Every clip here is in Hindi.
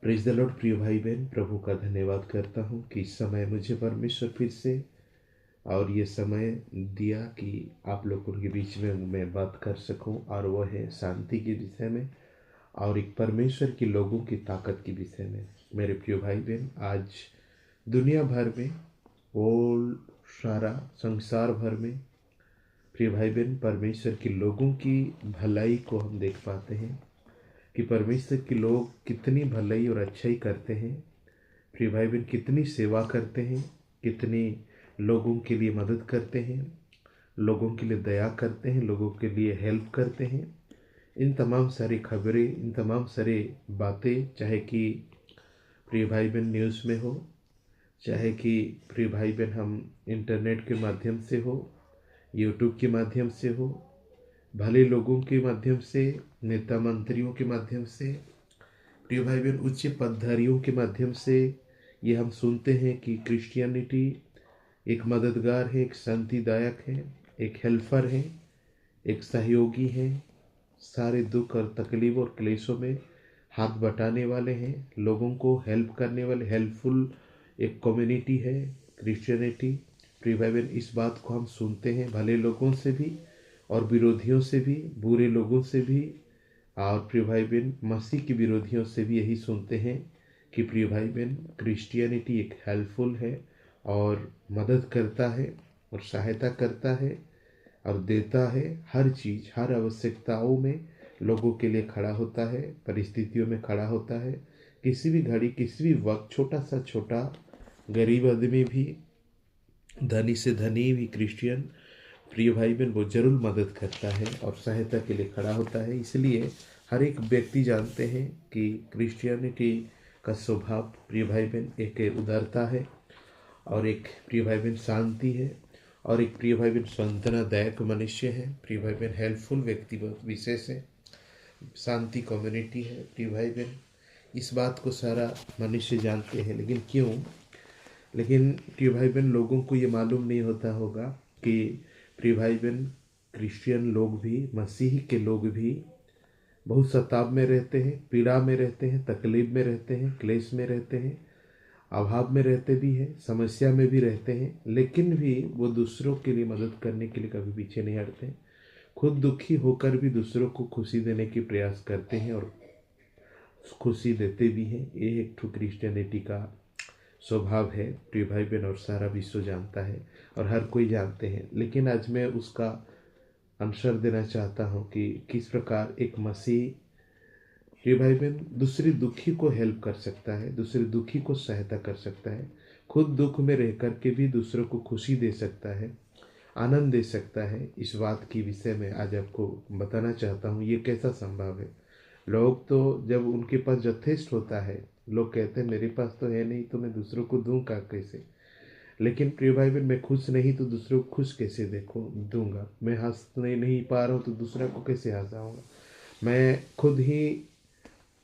Praise the Lord. प्रिय भाई बहन, प्रभु का धन्यवाद करता हूँ कि इस समय मुझे परमेश्वर फिर से और ये समय दिया कि आप लोगों के बीच में मैं बात कर सकूं, और वो है शांति के विषय में और एक परमेश्वर के लोगों की ताकत के विषय में। मेरे प्रिय भाई बहन, आज दुनिया भर में और सारा संसार भर में प्रिय भाई बहन, परमेश्वर के लोगों की भलाई को हम देख पाते हैं कि परमेश्वर के लोग कितनी भलाई और अच्छाई करते हैं। प्रिय भाई बहन, कितनी सेवा करते हैं, कितनी लोगों के लिए मदद करते हैं, लोगों के लिए दया करते हैं, लोगों के लिए हेल्प करते हैं। इन तमाम सारी खबरें, इन तमाम सारी बातें, चाहे कि प्रिय भाई बहन न्यूज़ में हो, चाहे कि प्रिय भाई बहन हम इंटरनेट के माध्यम से हो, यूट्यूब के माध्यम से हो, भले लोगों के माध्यम से, नेता मंत्रियों के माध्यम से, प्रिय भाई बहन उच्च पदधारियों के माध्यम से, ये हम सुनते हैं कि क्रिश्चियनिटी एक मददगार है, एक शांतिदायक है, एक हेल्पर है, एक सहयोगी है। सारे दुख और तकलीफ और क्लेशों में हाथ बटाने वाले हैं, लोगों को हेल्प करने वाले हेल्पफुल एक कम्युनिटी है क्रिश्चियनिटी। प्रिय भाई बहन, इस बात को हम सुनते हैं भले लोगों से भी और विरोधियों से भी, बुरे लोगों से भी, और प्रिय भाई बहन मसीह के विरोधियों से भी यही सुनते हैं कि प्रिय भाई बहन क्रिश्चियनिटी एक हेल्पफुल है और मदद करता है और सहायता करता है और देता है। हर चीज़, हर आवश्यकताओं में लोगों के लिए खड़ा होता है, परिस्थितियों में खड़ा होता है। किसी भी घड़ी, किसी भी वक्त, छोटा सा छोटा गरीब आदमी भी, धनी से धनी भी क्रिश्चियन प्रिय भाई बहन वो जरूर मदद करता है और सहायता के लिए खड़ा होता है। इसलिए हर एक व्यक्ति जानते हैं कि क्रिश्चियनिटी का स्वभाव प्रिय भाई बहन एक उदारता है, और एक प्रिय भाई बहन शांति है, और एक प्रिय भाई बहन सांत्वनादायक मनुष्य है। प्रिय भाई बहन हेल्पफुल व्यक्ति बहुत विशेष है, शांति कम्युनिटी है। प्रिय भाई बहन इस बात को सारा मनुष्य जानते हैं, लेकिन क्यों, लेकिन प्रिय भाई बहन लोगों को ये मालूम नहीं होता होगा कि प्रिय भाई बहन क्रिश्चियन लोग भी, मसीही के लोग भी बहुत सताव में रहते हैं, पीड़ा में रहते हैं, तकलीफ में रहते हैं, क्लेश में रहते हैं, अभाव में रहते भी हैं, समस्या में भी रहते हैं, लेकिन भी वो दूसरों के लिए मदद करने के लिए कभी पीछे नहीं हटते। खुद दुखी होकर भी दूसरों को खुशी देने की प्रयास करते हैं और खुशी देते भी हैं। ये एक ठू क्रिश्चियनिटी का स्वभाव है प्रिय भाई बहन, और सारा विश्व जानता है और हर कोई जानते हैं। लेकिन आज मैं उसका आंसर देना चाहता हूँ कि किस प्रकार एक मसीह प्रिय भाई बहन दूसरे दुखी को हेल्प कर सकता है, दूसरे दुखी को सहायता कर सकता है, खुद दुख में रह कर के भी दूसरों को खुशी दे सकता है, आनंद दे सकता है। इस बात की विषय में आज आपको बताना चाहता हूँ ये कैसा संभव है। लोग तो जब उनके पास यथेष्ट होता है, लोग कहते हैं मेरे पास तो है नहीं तो मैं दूसरों को दूंगा कैसे। लेकिन प्रिय भाई बहन मैं खुश नहीं तो दूसरों को खुश कैसे देखो दूंगा, मैं हंसने नहीं पा रहा हूँ तो दूसरा को कैसे हंसाऊंगा, मैं खुद ही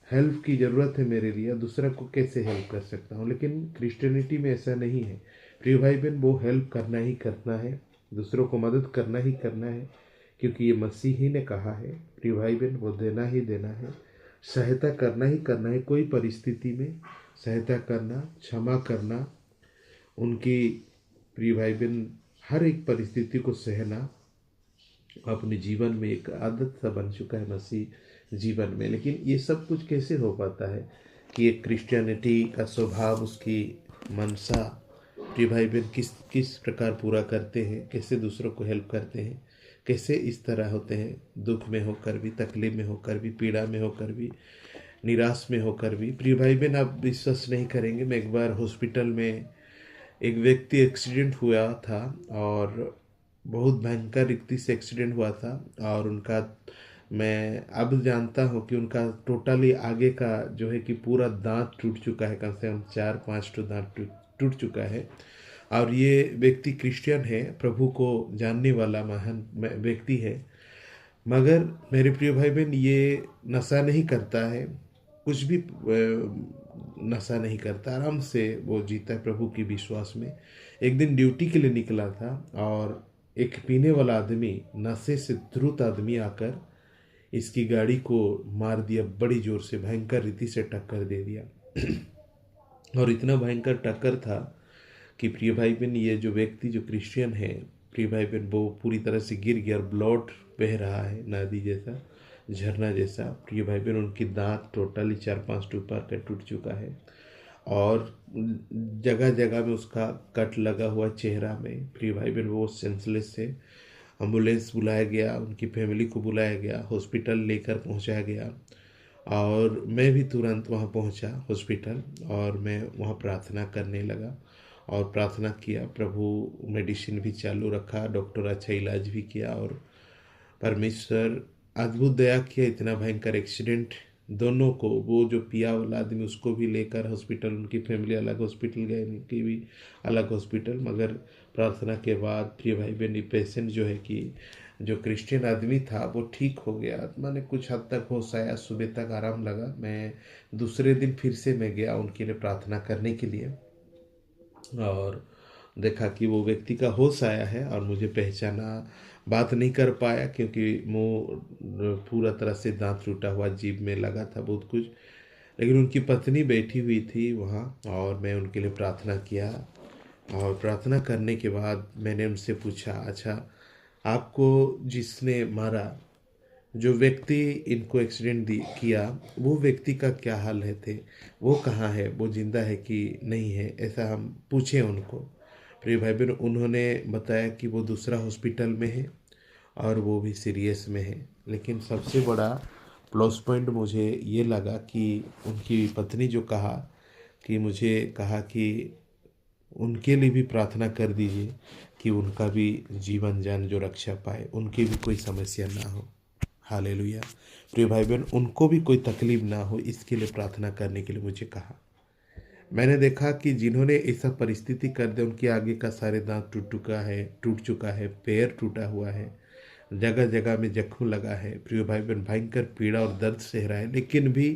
हेल्प की ज़रूरत है मेरे लिए, दूसरा को कैसे हेल्प कर सकता हूँ। लेकिन क्रिश्चियनिटी में ऐसा नहीं है प्रिय भाई बहन, वो हेल्प करना ही करना है, दूसरों को मदद करना ही करना है, क्योंकि ये मसीह ही ने कहा है प्रिय भाई बहन वो देना ही देना है, सहायता करना ही करना है। कोई परिस्थिति में सहायता करना, क्षमा करना, उनकी प्रिय भाई बहन हर एक परिस्थिति को सहना अपने जीवन में एक आदत सा बन चुका है मसीह जीवन में। लेकिन ये सब कुछ कैसे हो पाता है कि एक क्रिश्चियनिटी का स्वभाव, उसकी मनसा प्रिय भाई बहन किस किस प्रकार पूरा करते हैं, कैसे दूसरों को हेल्प करते हैं, कैसे इस तरह होते हैं, दुख में होकर भी, तकलीफ में होकर भी, पीड़ा में होकर भी, निराश में होकर भी। प्रिय भाई बहन आप विश्वास नहीं करेंगे, मैं एक बार हॉस्पिटल में, एक व्यक्ति एक्सीडेंट हुआ था और बहुत भयंकर रीति से एक्सीडेंट हुआ था, और उनका, मैं अब जानता हूँ कि उनका टोटली आगे का जो है कि पूरा दांत टूट चुका है, कम से कम 4-5 तो दांत टूट चुका है। और ये व्यक्ति क्रिश्चियन है, प्रभु को जानने वाला महान व्यक्ति है, मगर मेरे प्रिय भाई बहन ये नशा नहीं करता है, कुछ भी नशा नहीं करता, आराम से वो जीता है प्रभु की विश्वास में। एक दिन ड्यूटी के लिए निकला था और एक पीने वाला आदमी, नशे से धुत आदमी आकर इसकी गाड़ी को मार दिया, बड़ी जोर से भयंकर रीति से टक्कर दे दिया। और इतना भयंकर टक्कर था कि प्रिय भाई बहन ये जो व्यक्ति जो क्रिश्चियन है, प्रिय भाई बहन, वो पूरी तरह से गिर गया और ब्लड बह रहा है नदी जैसा, झरना जैसा। प्रिय भाई बहन, उनकी दांत टोटली 4-5 टूट का टूट चुका है और जगह जगह में उसका कट लगा हुआ चेहरा में। प्रिय भाई बहन, वो सेंसलेस से एम्बुलेंस बुलाया गया, उनकी फैमिली को बुलाया गया, हॉस्पिटल लेकर पहुंचाया गया और मैं भी तुरंत वहां पहुंचा हॉस्पिटल और मैं वहां प्रार्थना करने लगा और प्रार्थना किया। प्रभु मेडिसिन भी चालू रखा, डॉक्टर अच्छा इलाज भी किया और परमेश्वर अद्भुत दया किया। इतना भयंकर एक्सीडेंट दोनों को, वो जो पिया वाला आदमी उसको भी लेकर हॉस्पिटल, उनकी फैमिली अलग हॉस्पिटल गए, उनकी भी अलग हॉस्पिटल। मगर प्रार्थना के बाद प्रिय भाई बहन, पेशेंट जो है कि जो क्रिश्चियन आदमी था वो ठीक हो गया। मैंने कुछ हद तक होश आया, सुबह तक आराम लगा। मैं दूसरे दिन फिर से मैं गया उनके लिए प्रार्थना करने के लिए और देखा कि वो व्यक्ति का होश आया है और मुझे पहचाना। बात नहीं कर पाया क्योंकि मुंह पूरा तरह से दांत टूटा हुआ, जीभ में लगा था बहुत कुछ। लेकिन उनकी पत्नी बैठी हुई थी वहाँ और मैं उनके लिए प्रार्थना किया और प्रार्थना करने के बाद मैंने उनसे पूछा, अच्छा आपको जिसने मारा, जो व्यक्ति इनको एक्सीडेंट किया, वो व्यक्ति का क्या हाल है थे, वो कहाँ है, वो जिंदा है कि नहीं है, ऐसा हम पूछे उनको। प्रिय भाई बहन, उन्होंने बताया कि वो दूसरा हॉस्पिटल में है और वो भी सीरियस में है। लेकिन सबसे बड़ा प्लस पॉइंट मुझे ये लगा कि उनकी पत्नी जो कहा कि मुझे कहा कि उनके लिए भी प्रार्थना कर दीजिए कि उनका भी जीवन जान जो रक्षा पाए, उनकी भी कोई समस्या ना हो। हालेलुया। प्रिय भाई बहन, उनको भी कोई तकलीफ ना हो, इसके लिए प्रार्थना करने के लिए मुझे कहा। मैंने देखा कि जिन्होंने ऐसा परिस्थिति कर दे, उनके आगे का सारे दांत टूट चुका है, पैर टूटा हुआ है, जगह जगह में जख्म लगा है। प्रिय भाई बहन, भयंकर पीड़ा और दर्द सह रहा है, लेकिन भी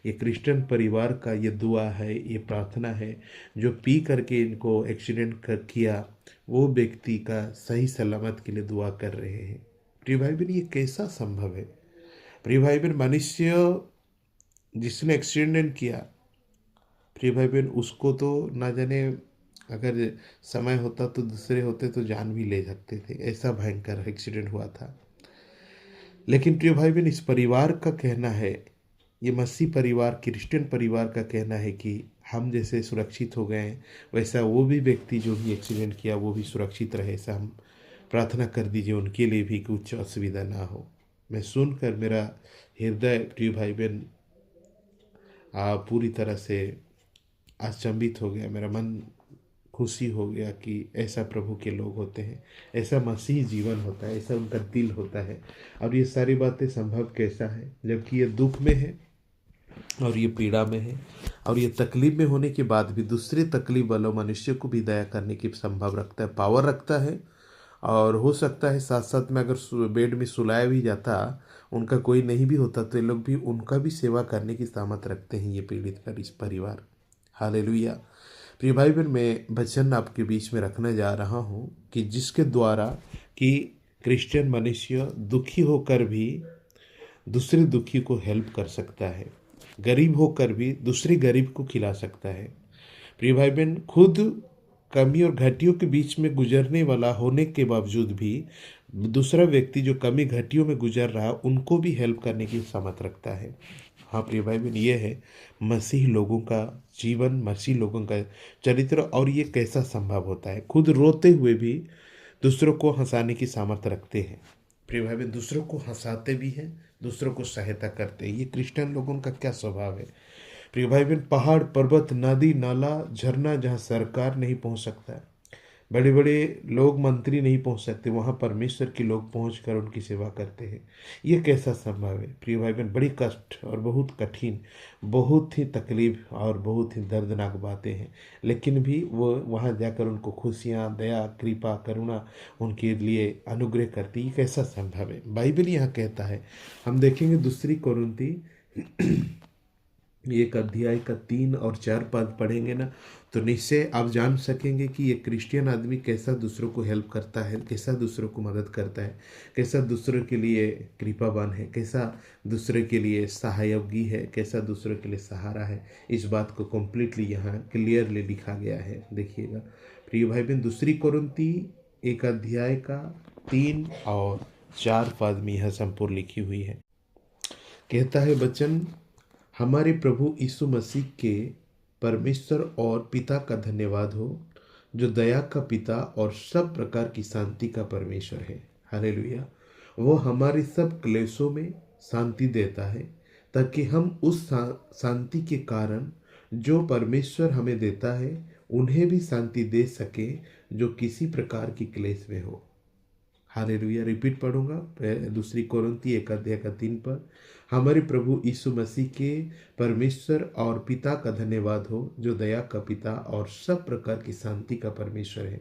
ये क्रिश्चियन परिवार का ये दुआ है, ये प्रार्थना है, जो पी करके इनको एक्सीडेंट किया, वो व्यक्ति का सही सलामत के लिए दुआ कर रहे हैं। प्रिय भाई बहन, ये कैसा संभव है? प्रिय भाई बहन, मनुष्य जिसने एक्सीडेंट किया, प्रिय भाई बहन, उसको तो ना जाने, अगर समय होता तो दूसरे होते तो जान भी ले सकते थे, ऐसा भयंकर एक्सीडेंट हुआ था। लेकिन प्रिय भाई बहन, इस परिवार का कहना है, ये मसीह परिवार, क्रिश्चियन परिवार का कहना है कि हम जैसे सुरक्षित हो गए हैं, वैसा वो भी व्यक्ति जो भी एक्सीडेंट किया वो भी सुरक्षित रहे। ऐसा हम प्रार्थना कर दीजिए, उनके लिए भी कुछ असुविधा ना हो। मैं सुनकर मेरा हृदय, प्रिय भाई बहन, पूरी तरह से अचंभित हो गया। मेरा मन खुशी हो गया कि ऐसा प्रभु के लोग होते हैं, ऐसा मसीह जीवन होता है, ऐसा उनका दिल होता है। और ये सारी बातें संभव कैसा है, जबकि ये दुख में है और ये पीड़ा में है और ये तकलीफ में होने के बाद भी दूसरे तकलीफ वालों मनुष्य को भी दया करने की संभव रखता है, पावर रखता है। और हो सकता है साथ साथ में अगर बेड में सुलाया भी जाता, उनका कोई नहीं भी होता, तो ये लोग भी उनका भी सेवा करने की सामर्थ रखते हैं, ये पीड़ित का इस परिवार। हालेलुया। प्रिय भाई बहन, मैं वचन आपके बीच में रखने जा रहा हूँ कि जिसके द्वारा कि क्रिश्चियन मनुष्य दुखी होकर भी दूसरे दुखी को हेल्प कर सकता है, गरीब होकर भी दूसरे गरीब को खिला सकता है। प्रिय भाई बहन, खुद कमी और घटियों के बीच में गुजरने वाला होने के बावजूद भी दूसरा व्यक्ति जो कमी घटियों में गुजर रहा, उनको भी हेल्प करने की सामर्थ रखता है। हाँ प्रिय भाई बहन, ये है मसीह लोगों का जीवन, मसीह लोगों का चरित्र। और ये कैसा संभव होता है, खुद रोते हुए भी दूसरों को हंसाने की सामर्थ्य रखते हैं। प्रिय भाई बहन, दूसरों को हंसाते भी हैं, दूसरों को सहायता करते हैं। ये क्रिश्चियन लोगों का क्या स्वभाव है। प्रिय भाई बहन, पहाड़, पर्वत, नदी, नाला, झरना, जहाँ सरकार नहीं पहुंच सकता, बड़े बड़े लोग, मंत्री नहीं पहुंच सकते, वहां परमेश्वर के लोग पहुंचकर उनकी सेवा करते हैं। ये कैसा संभव है। प्रिय भाई बहन, बड़ी कष्ट और बहुत कठिन, बहुत ही तकलीफ और बहुत ही दर्दनाक बातें हैं, लेकिन भी वो वहां जाकर उनको खुशियां, दया, कृपा, करुणा उनके लिए अनुग्रह करती। ये कैसा संभव है। बाइबल यहाँ कहता है, हम देखेंगे दूसरी कोरिन्थी एक अध्याय का 3 और 4 पद पढ़ेंगे ना, तो निश्चय आप जान सकेंगे कि ये क्रिश्चियन आदमी कैसा दूसरों को हेल्प करता है, कैसा दूसरों को मदद करता है, कैसा दूसरों के लिए कृपावान है, कैसा दूसरे के लिए सहायकी है, कैसा दूसरों के लिए सहारा है। इस बात को कम्प्लीटली यहाँ क्लियरली लिखा गया है। देखिएगा प्रिय भाई बहन, दूसरी कोरिन्थी 1 अध्याय का 3 और 4 पद में यह संपूर्ण लिखी हुई है। कहता है वचन, हमारे प्रभु यीशु मसीह के परमेश्वर और पिता का धन्यवाद हो, जो दया का पिता और सब प्रकार की शांति का परमेश्वर है। हालेलुया। वो हमारे सब क्लेशों में शांति देता है, ताकि हम उस शांति के कारण जो परमेश्वर हमें देता है उन्हें भी शांति दे सके जो किसी प्रकार की क्लेश में हो। हालेलुया। रिपीट पढ़ूंगा, दूसरी कोरिन्थी 1 अध्याय का 3 पद। हमारे प्रभु यीशु मसीह के परमेश्वर और पिता का धन्यवाद हो, जो दया का पिता और सब प्रकार की शांति का परमेश्वर है।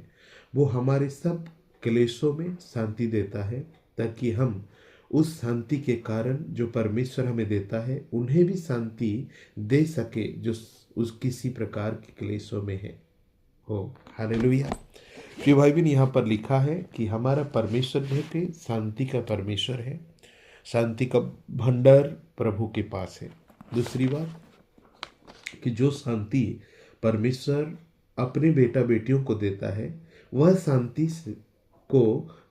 वो हमारे सब क्लेशों में शांति देता है, ताकि हम उस शांति के कारण जो परमेश्वर हमें देता है उन्हें भी शांति दे सके जो उस किसी प्रकार के क्लेशों में है हो। हालेलुया। प्रिय भाई बहन, यहाँ पर लिखा है कि हमारा परमेश्वर जो है शांति का परमेश्वर है। शांति का भंडार प्रभु के पास है। दूसरी बात कि जो शांति परमेश्वर अपने बेटा बेटियों को देता है, वह शांति को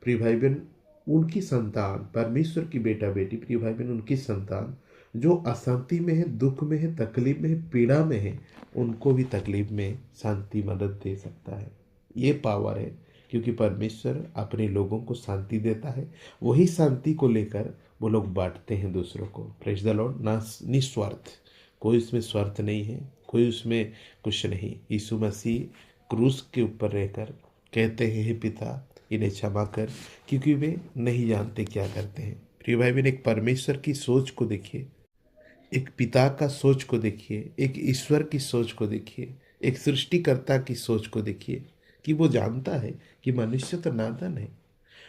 प्रिय भाई बहन उनकी संतान, परमेश्वर की बेटा बेटी, प्रिय भाई बहन उनकी संतान जो अशांति में है, दुख में है, तकलीफ में है, पीड़ा में है, उनको भी तकलीफ में शांति मदद दे सकता है। ये पावर है, क्योंकि परमेश्वर अपने लोगों को शांति देता है। वही शांति को लेकर वो लोग बांटते हैं दूसरों को। Praise the Lord. ना निस्वार्थ, कोई उसमें स्वार्थ नहीं है, कोई उसमें कुछ नहीं। यीशु मसीह क्रूस के ऊपर रहकर कहते हैं, हे पिता इन्हें क्षमा कर, क्योंकि वे नहीं जानते क्या करते हैं। प्रिय भाई बहन, एक परमेश्वर की सोच को देखिए, एक पिता का सोच को देखिए, एक ईश्वर की सोच को देखिए, एक सृष्टिकर्ता की सोच को देखिए, कि वो जानता है कि मनुष्य तो नादान है,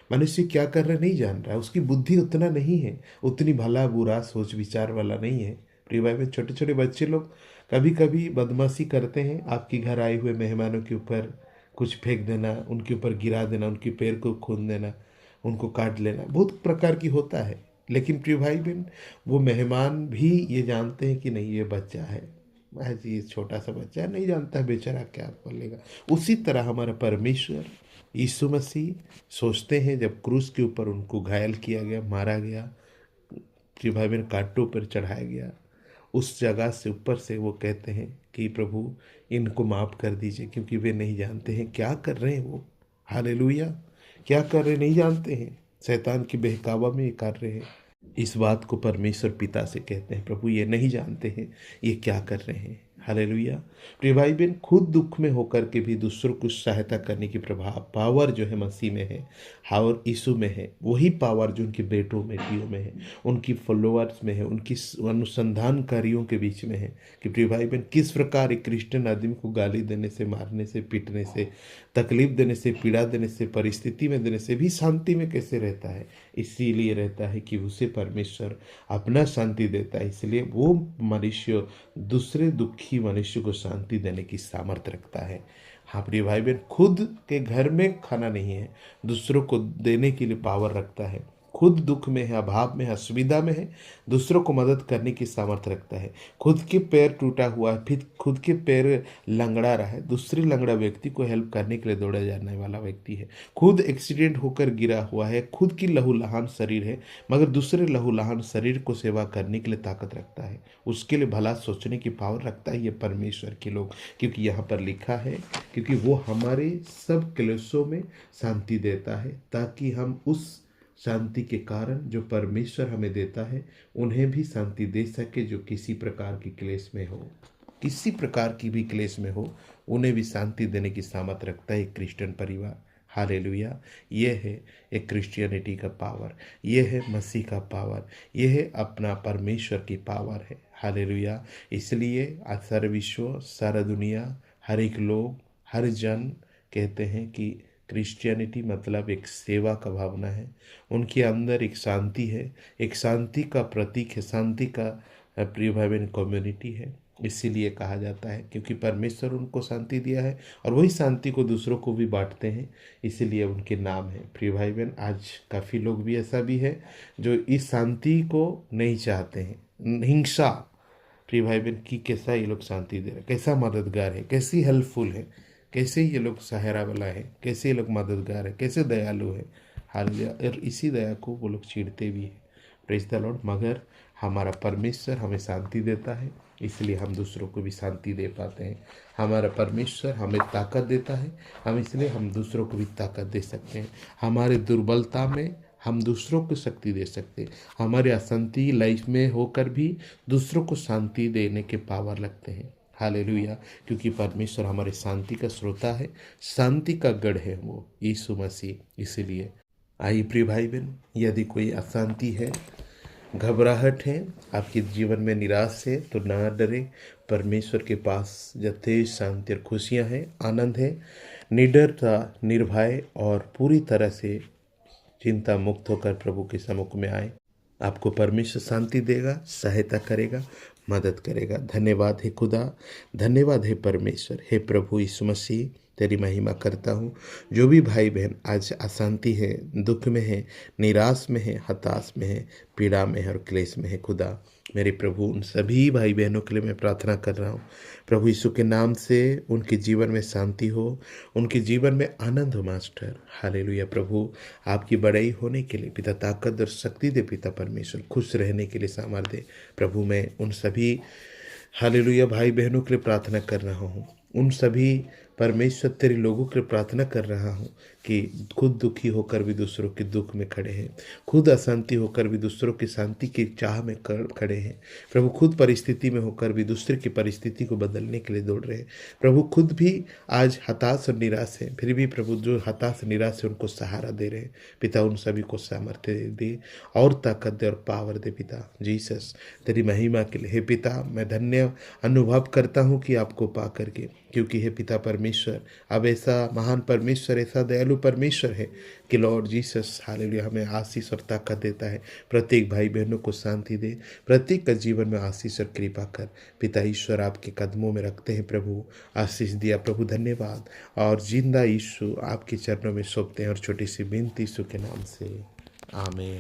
मनुष्य क्या कर रहा है नहीं जान रहा है, उसकी बुद्धि उतना नहीं है, उतनी भला बुरा सोच विचार वाला नहीं है। प्रिय भाई में छोटे छोटे बच्चे लोग कभी कभी बदमाशी करते हैं, आपके घर आए हुए मेहमानों के ऊपर कुछ फेंक देना, उनके ऊपर गिरा देना, उनके पैर को खून देना, उनको काट लेना, बहुत प्रकार की होता है। लेकिन प्रिय भाई बहन, वो मेहमान भी ये जानते हैं कि नहीं ये बच्चा है, आज ये छोटा सा बच्चा है, नहीं जानता है बेचारा क्या बोलेगा। उसी तरह हमारा परमेश्वर यीशु मसीह सोचते हैं, जब क्रूस के ऊपर उनको घायल किया गया, मारा गया, प्रिय भाई बहन कांटों पर चढ़ाया गया, उस जगह से ऊपर से वो कहते हैं कि प्रभु इनको माफ़ कर दीजिए, क्योंकि वे नहीं जानते हैं क्या कर रहे हैं वो। हालेलुया। क्या कर रहे नहीं जानते हैं, शैतान की बहकावा में ये कर रहे हैं। इस बात को परमेश्वर पिता से कहते हैं, प्रभु ये नहीं जानते हैं ये क्या कर रहे हैं। हालेलुया। प्रिय भाई बहन, खुद दुख में होकर के भी दूसरों को सहायता करने की प्रभाव पावर जो है मसीह में है, और यीशु में है। वही पावर जो उनके बेटों बेटियों में है, उनकी फॉलोअर्स में है, उनकी अनुसंधानकारियों के बीच में है। कि प्रिय भाई बहन, किस प्रकार एक क्रिश्चियन आदमी को गाली देने से, मारने से, पीटने से, तकलीफ देने से, पीड़ा देने से, परिस्थिति में देने से भी शांति में कैसे रहता है। इसीलिए रहता है कि उसे परमेश्वर अपना शांति देता है। इसलिए वो मनुष्य दूसरे दुखी मनुष्य को शांति देने की सामर्थ्य रखता है। हाँ प्रिय भाई बहन, खुद के घर में खाना नहीं है, दूसरों को देने के लिए पावर रखता है। खुद दुख में है, अभाव में है, असुविधा में है, दूसरों को मदद करने की सामर्थ्य रखता है। खुद के पैर टूटा हुआ है, फिर खुद के पैर लंगड़ा रहा है, दूसरी लंगड़ा व्यक्ति को हेल्प करने के लिए दौड़ा जाने वाला व्यक्ति है। खुद एक्सीडेंट होकर गिरा हुआ है, खुद की लहूलुहान शरीर है, मगर दूसरे लहूलुहान शरीर को सेवा करने के लिए ताकत रखता है, उसके लिए भला सोचने की पावर रखता है ये परमेश्वर के लोग। क्योंकि यहाँ पर लिखा है, क्योंकि वो हमारे सब क्लेशों में शांति देता है, ताकि हम उस शांति के कारण जो परमेश्वर हमें देता है उन्हें भी शांति दे सके जो किसी प्रकार की क्लेश में हो, किसी प्रकार की भी क्लेश में हो, उन्हें भी शांति देने की सामर्थ रखता है एक क्रिश्चियन परिवार। हालेलुया। ये है एक क्रिश्चियनिटी का पावर, ये है मसीह का पावर, ये है अपना परमेश्वर की पावर है। हालेलुया। इसलिए आज सारा विश्व, सारा दुनिया, हर एक लोग, हर जन कहते हैं कि क्रिश्चियनिटी मतलब एक सेवा का भावना है। उनके अंदर एक शांति है, एक शांति का प्रतीक है, शांति का प्रिय भाई बहन कम्युनिटी है, इसीलिए कहा जाता है, क्योंकि परमेश्वर उनको शांति दिया है और वही शांति को दूसरों को भी बांटते हैं, इसीलिए उनके नाम है। प्रिय भाई बहन, आज काफ़ी लोग भी ऐसा भी है जो इस शांति को नहीं चाहते हैं, हिंसा। प्रिय भाई बहन की कैसा ये लोग शांति दे रहे हैं, कैसा मददगार है, कैसी हेल्पफुल है, कैसे ये लोग सहारा वाला है, कैसे ये लोग मददगार है, कैसे दयालु है। हालेलुया। और इसी दया को वो लोग चिढ़ते भी हैं। Praise the Lord. मगर हमारा परमेश्वर हमें शांति देता है, इसलिए हम दूसरों को भी शांति दे पाते हैं। हमारा परमेश्वर हमें ताकत देता है, इसलिए हम दूसरों को भी ताकत दे सकते हैं। हमारे दुर्बलता में हम दूसरों को शक्ति दे सकते हैं। हमारे अशांति लाइफ में होकर भी दूसरों को शांति देने के पावर लगते हैं। हालेलुया। क्योंकि परमेश्वर हमारे शांति का स्रोता है, शांति का गढ़ है वो यीशु मसीह। इसीलिए आइए प्रिय भाई बहन, यदि कोई अशांति है, घबराहट है, आपके जीवन में निराश है, तो ना डरे। परमेश्वर के पास यथेष्ट शांति और खुशियाँ हैं, आनंद है। निडरता, निर्भय और पूरी तरह से चिंता मुक्त होकर प्रभु के सम्मुख में आए। आपको परमेश्वर शांति देगा, सहायता करेगा, मदद करेगा। धन्यवाद है खुदा, धन्यवाद है परमेश्वर। हे प्रभु यीशु मसीह, तेरी महिमा करता हूँ। जो भी भाई बहन आज अशांति है, दुख में है, निराश में है, हताश में है, पीड़ा में है और क्लेश में है, खुदा मेरे प्रभु उन सभी भाई बहनों के लिए मैं प्रार्थना कर रहा हूँ। प्रभु यीशु के नाम से उनके जीवन में शांति हो, उनके जीवन में आनंद हो मास्टर। हालेलुया। प्रभु आपकी बड़ाई होने के लिए पिता ताकत और शक्ति दे पिता परमेश्वर, खुश रहने के लिए सामर्थ्य दे प्रभु। मैं उन सभी हालेलुया भाई बहनों के लिए प्रार्थना कर रहा हूँ, उन सभी परमेश्वर तेरे लोगों के लिए प्रार्थना कर रहा हूँ कि खुद दुखी होकर भी दूसरों के दुख में खड़े हैं, खुद अशांति होकर भी दूसरों की शांति की चाह में खड़े हैं। प्रभु खुद परिस्थिति में होकर भी दूसरे की परिस्थिति को बदलने के लिए दौड़ रहे हैं। प्रभु खुद भी आज हताश और निराश है, फिर भी प्रभु जो हताश निराश है उनको सहारा दे रहे हैं। पिता उन सभी को सामर्थ्य दे और ताकत दे और पावर दे पिता जीसस, तेरी महिमा के लिए। हे पिता, मैं धन्य अनुभव करता हूँ कि आपको पा करके, क्योंकि हे पिता परमेश्वर, अब ऐसा महान परमेश्वर, ऐसा दयालु परमेश्वर है कि लॉर्ड जीसस हालेलुया हमें आशीष और ताकत देता है। प्रत्येक भाई बहनों को शांति दे, प्रत्येक का जीवन में आशीष और कृपा कर। पिता ईश्वर आपके कदमों में रखते हैं प्रभु, आशीष दिया प्रभु, धन्यवाद। और जिंदा यीशु आपके चरणों में सौंपते हैं और छोटी सी विनती यीशु के नाम से, आमीन।